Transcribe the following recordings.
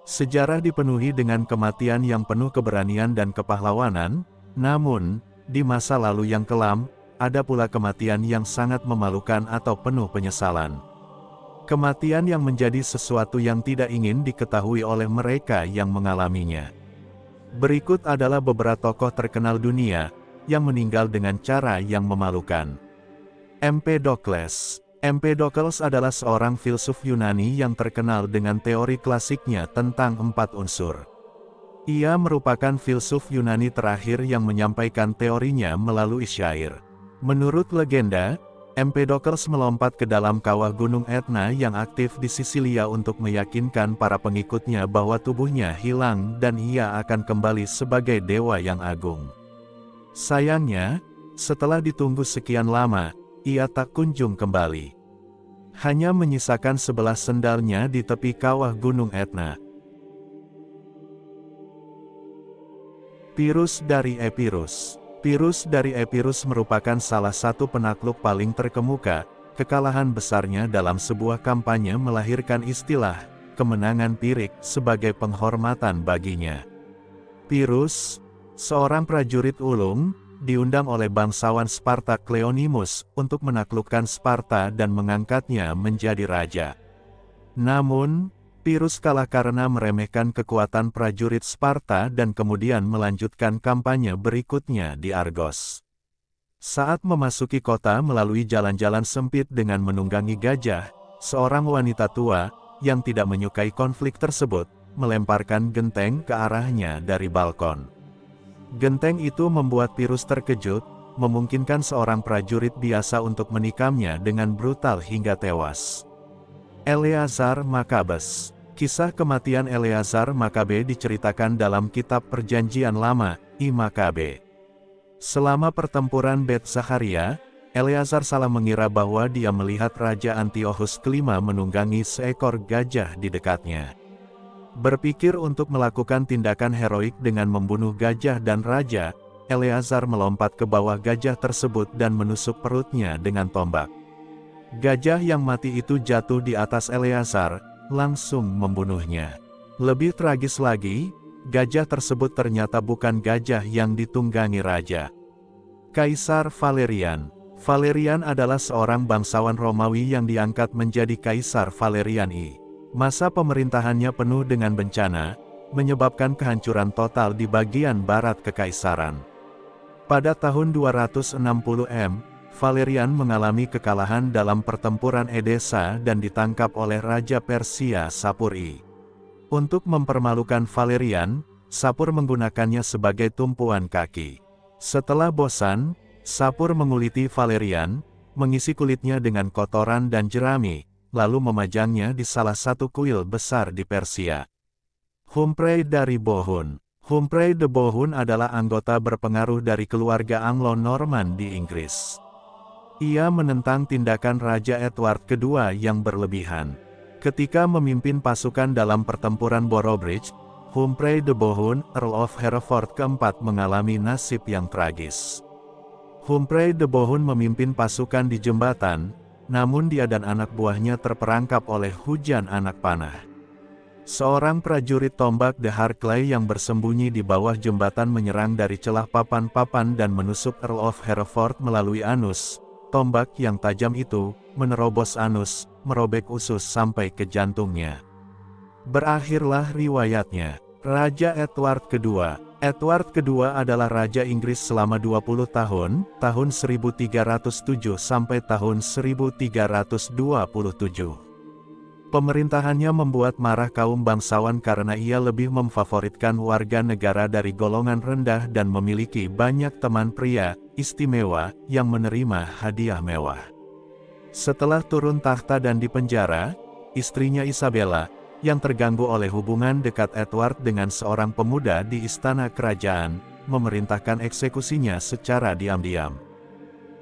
Sejarah dipenuhi dengan kematian yang penuh keberanian dan kepahlawanan, namun, di masa lalu yang kelam, ada pula kematian yang sangat memalukan atau penuh penyesalan. Kematian yang menjadi sesuatu yang tidak ingin diketahui oleh mereka yang mengalaminya. Berikut adalah beberapa tokoh terkenal dunia, yang meninggal dengan cara yang memalukan. Empedokles. Empedokles adalah seorang filsuf Yunani yang terkenal dengan teori klasiknya tentang 4 unsur. Ia merupakan filsuf Yunani terakhir yang menyampaikan teorinya melalui syair. Menurut legenda, Empedokles melompat ke dalam kawah gunung Etna yang aktif di Sisilia untuk meyakinkan para pengikutnya bahwa tubuhnya hilang dan ia akan kembali sebagai dewa yang agung. Sayangnya, setelah ditunggu sekian lama, ia tak kunjung kembali. Hanya menyisakan 11 sendalnya di tepi kawah gunung Etna. Pirus dari Epirus. Pirus dari Epirus merupakan salah satu penakluk paling terkemuka. Kekalahan besarnya dalam sebuah kampanye melahirkan istilah kemenangan Pirik sebagai penghormatan baginya. Pirus, seorang prajurit ulung, diundang oleh bangsawan Sparta Cleonimus untuk menaklukkan Sparta dan mengangkatnya menjadi raja. Namun, Pirus kalah karena meremehkan kekuatan prajurit Sparta dan kemudian melanjutkan kampanye berikutnya di Argos. Saat memasuki kota melalui jalan-jalan sempit dengan menunggangi gajah, seorang wanita tua, yang tidak menyukai konflik tersebut, melemparkan genteng ke arahnya dari balkon. Genteng itu membuat Pirus terkejut, memungkinkan seorang prajurit biasa untuk menikamnya dengan brutal hingga tewas. Eleazar Makabes. Kisah kematian Eleazar Makabe diceritakan dalam kitab Perjanjian Lama, I Makabe. Selama pertempuran Bet Zacharia, Eleazar salah mengira bahwa dia melihat Raja Antiochus kelima menunggangi seekor gajah di dekatnya. Berpikir untuk melakukan tindakan heroik dengan membunuh gajah dan raja, Eleazar melompat ke bawah gajah tersebut dan menusuk perutnya dengan tombak. Gajah yang mati itu jatuh di atas Eleazar, langsung membunuhnya. Lebih tragis lagi, gajah tersebut ternyata bukan gajah yang ditunggangi raja. Kaisar Valerian. Valerian adalah seorang bangsawan Romawi yang diangkat menjadi Kaisar Valerian I. Masa pemerintahannya penuh dengan bencana, menyebabkan kehancuran total di bagian barat kekaisaran. Pada tahun 260 M, Valerian mengalami kekalahan dalam pertempuran Edessa dan ditangkap oleh Raja Persia Sapur I. Untuk mempermalukan Valerian, Sapur menggunakannya sebagai tumpuan kaki. Setelah bosan, Sapur menguliti Valerian, mengisi kulitnya dengan kotoran dan jerami, lalu memajangnya di salah satu kuil besar di Persia. Humphrey dari Bohun. Humphrey de Bohun adalah anggota berpengaruh dari keluarga Anglo-Norman di Inggris. Ia menentang tindakan Raja Edward II yang berlebihan. Ketika memimpin pasukan dalam pertempuran Boroughbridge, Humphrey de Bohun, Earl of Hereford keempat mengalami nasib yang tragis. Humphrey de Bohun memimpin pasukan di jembatan, namun dia dan anak buahnya terperangkap oleh hujan anak panah. Seorang prajurit tombak The Harclay yang bersembunyi di bawah jembatan menyerang dari celah papan-papan dan menusuk Earl of Hereford melalui anus. Tombak yang tajam itu menerobos anus, merobek usus sampai ke jantungnya. Berakhirlah riwayatnya. Raja Edward II. Edward II adalah Raja Inggris selama 20 tahun, tahun 1307 sampai tahun 1327. Pemerintahannya membuat marah kaum bangsawan karena ia lebih memfavoritkan warga negara dari golongan rendah dan memiliki banyak teman pria istimewa yang menerima hadiah mewah. Setelah turun takhta dan dipenjara, istrinya Isabella, yang terganggu oleh hubungan dekat Edward dengan seorang pemuda di istana kerajaan, memerintahkan eksekusinya secara diam-diam.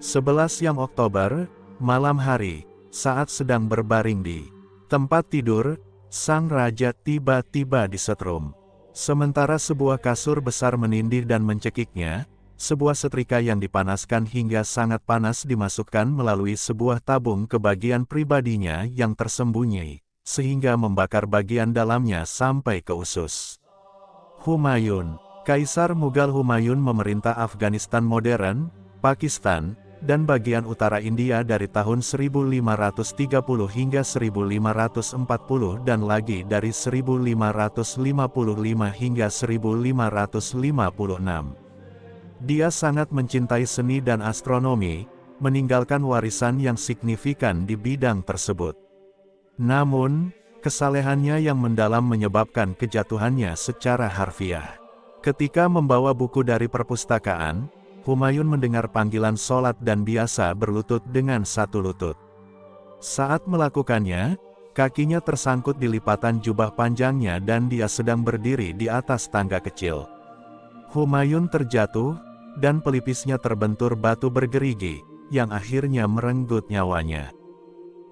11 Oktober, malam hari, saat sedang berbaring di tempat tidur, sang raja tiba-tiba disetrum. Sementara sebuah kasur besar menindih dan mencekiknya, sebuah setrika yang dipanaskan hingga sangat panas dimasukkan melalui sebuah tabung ke bagian pribadinya yang tersembunyi. sehingga membakar bagian dalamnya sampai ke usus. Humayun, Kaisar Mughal Humayun memerintah Afghanistan modern, Pakistan, dan bagian utara India dari tahun 1530 hingga 1540 dan lagi dari 1555 hingga 1556. Dia sangat mencintai seni dan astronomi, meninggalkan warisan yang signifikan di bidang tersebut. Namun, kesalehannya yang mendalam menyebabkan kejatuhannya secara harfiah. Ketika membawa buku dari perpustakaan, Humayun mendengar panggilan sholat dan biasa berlutut dengan satu lutut. Saat melakukannya, kakinya tersangkut di lipatan jubah panjangnya dan dia sedang berdiri di atas tangga kecil. Humayun terjatuh, dan pelipisnya terbentur batu bergerigi, yang akhirnya merenggut nyawanya.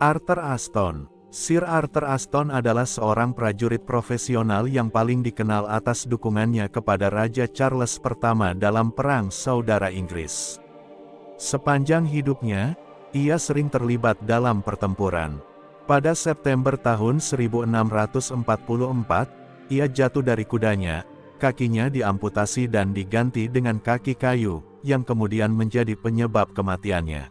Arthur Aston. Sir Arthur Aston adalah seorang prajurit profesional yang paling dikenal atas dukungannya kepada Raja Charles pertama dalam Perang Saudara Inggris. Sepanjang hidupnya, ia sering terlibat dalam pertempuran. Pada September tahun 1644, ia jatuh dari kudanya, kakinya diamputasi dan diganti dengan kaki kayu, yang kemudian menjadi penyebab kematiannya.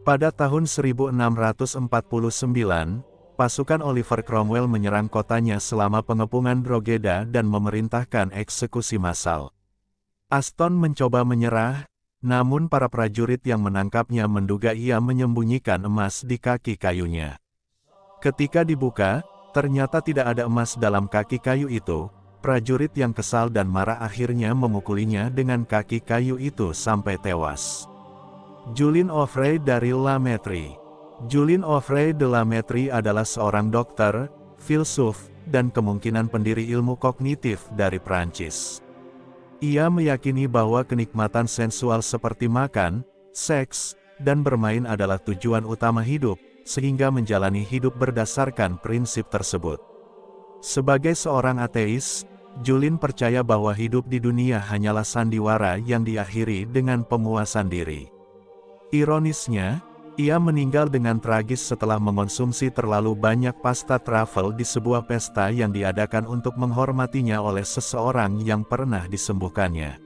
Pada tahun 1649, pasukan Oliver Cromwell menyerang kotanya selama pengepungan Drogheda dan memerintahkan eksekusi massal. Aston mencoba menyerah, namun para prajurit yang menangkapnya menduga ia menyembunyikan emas di kaki kayunya. Ketika dibuka, ternyata tidak ada emas dalam kaki kayu itu. Prajurit yang kesal dan marah akhirnya memukulinya dengan kaki kayu itu sampai tewas. Julien Offray dari La Mettrie. Julien Offray de La Mettrie adalah seorang dokter, filsuf, dan kemungkinan pendiri ilmu kognitif dari Prancis. Ia meyakini bahwa kenikmatan sensual seperti makan, seks, dan bermain adalah tujuan utama hidup, sehingga menjalani hidup berdasarkan prinsip tersebut. Sebagai seorang ateis, Julien percaya bahwa hidup di dunia hanyalah sandiwara yang diakhiri dengan pemuasan diri. Ironisnya, ia meninggal dengan tragis setelah mengonsumsi terlalu banyak pasta truffle di sebuah pesta yang diadakan untuk menghormatinya oleh seseorang yang pernah disembuhkannya.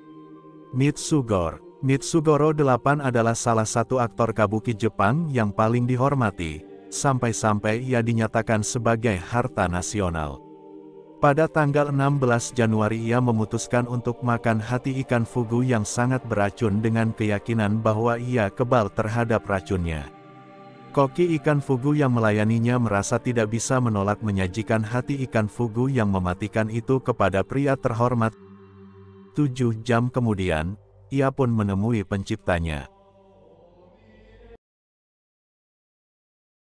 Mitsugoro 8 adalah salah satu aktor kabuki Jepang yang paling dihormati, sampai-sampai ia dinyatakan sebagai harta nasional. Pada tanggal 16 Januari ia memutuskan untuk makan hati ikan fugu yang sangat beracun dengan keyakinan bahwa ia kebal terhadap racunnya. Koki ikan fugu yang melayaninya merasa tidak bisa menolak menyajikan hati ikan fugu yang mematikan itu kepada pria terhormat. 7 jam kemudian, ia pun menemui penciptanya.